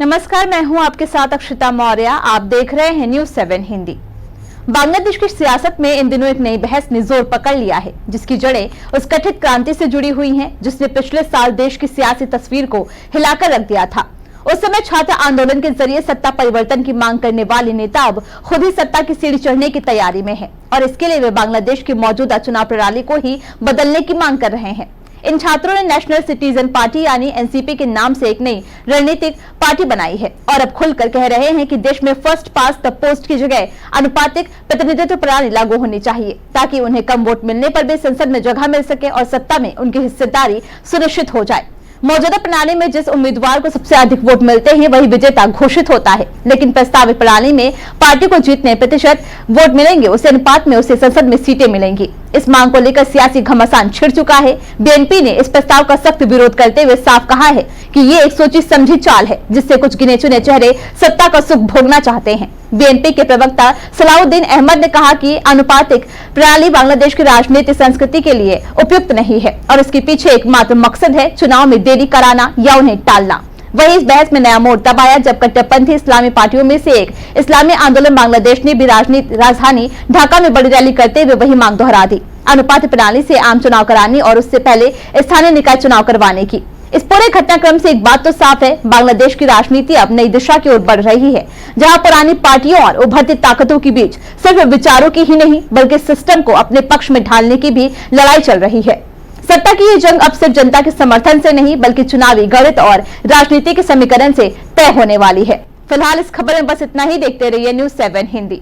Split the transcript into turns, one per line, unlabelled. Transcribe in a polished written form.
नमस्कार, मैं हूं आपके साथ अक्षिता मौर्य। आप देख रहे हैं न्यूज़ 7 हिंदी। बांग्लादेश की सियासत में इन दिनों एक नई बहस ने जोर पकड़ लिया है, जिसकी जड़ें उस कथित क्रांति से जुड़ी हुई हैं जिसने पिछले साल देश की सियासी तस्वीर को हिलाकर रख दिया था। उस समय छात्र आंदोलन के जरिए सत्ता परिवर्तन की मांग करने वाले नेता अब खुद ही सत्ता की सीढ़ी चढ़ने की तैयारी में है और इसके लिए वे बांग्लादेश की मौजूदा चुनाव प्रणाली को ही बदलने की मांग कर रहे हैं। इन छात्रों ने नेशनल सिटीजन पार्टी यानी एनसीपी के नाम से एक नई रणनीतिक पार्टी बनाई है और अब खुलकर कह रहे हैं कि देश में फर्स्ट पास द पोस्ट की जगह अनुपातिक प्रतिनिधित्व प्रणाली लागू होनी चाहिए, ताकि उन्हें कम वोट मिलने पर भी संसद में जगह मिल सके और सत्ता में उनकी हिस्सेदारी सुनिश्चित हो जाए। मौजूदा प्रणाली में जिस उम्मीदवार को सबसे अधिक वोट मिलते हैं वही विजेता घोषित होता है, लेकिन प्रस्तावित प्रणाली में पार्टी को जितने प्रतिशत वोट मिलेंगे उस अनुपात में उसे संसद में सीटें मिलेंगी। इस मांग को लेकर सियासी घमासान छिड़ चुका है। बीएनपी ने इस प्रस्ताव का सख्त विरोध करते हुए साफ कहा है कि ये एक सोची समझी चाल है जिससे कुछ गिने चुने चेहरे सत्ता का सुख भोगना चाहते हैं। बीएनपी के प्रवक्ता सलाउद्दीन अहमद ने कहा कि अनुपातिक प्रणाली बांग्लादेश की राजनीतिक संस्कृति के लिए उपयुक्त नहीं है और इसके पीछे एकमात्र मकसद है चुनाव में देरी कराना या उन्हें टालना। वहीं इस बहस में नया मोड़ तब आया जब कट्टरपंथी इस्लामी पार्टियों में से एक इस्लामी आंदोलन बांग्लादेश ने भी राजधानी ढाका में बड़ी रैली करते हुए वही मांग दोहरा दी, अनुपातिक प्रणाली से आम चुनाव कराने और उससे पहले स्थानीय निकाय चुनाव करवाने की। इस पूरे घटनाक्रम से एक बात तो साफ है, बांग्लादेश की राजनीति अब नई दिशा की ओर बढ़ रही है, जहां पुरानी पार्टियों और उभरती ताकतों के बीच सिर्फ विचारों की ही नहीं बल्कि सिस्टम को अपने पक्ष में ढालने की भी लड़ाई चल रही है। सत्ता की ये जंग अब सिर्फ जनता के समर्थन से नहीं बल्कि चुनावी गणित और राजनीति के समीकरण से तय होने वाली है। फिलहाल इस खबर में बस इतना ही। देखते रहिए न्यूज़ 7 हिंदी।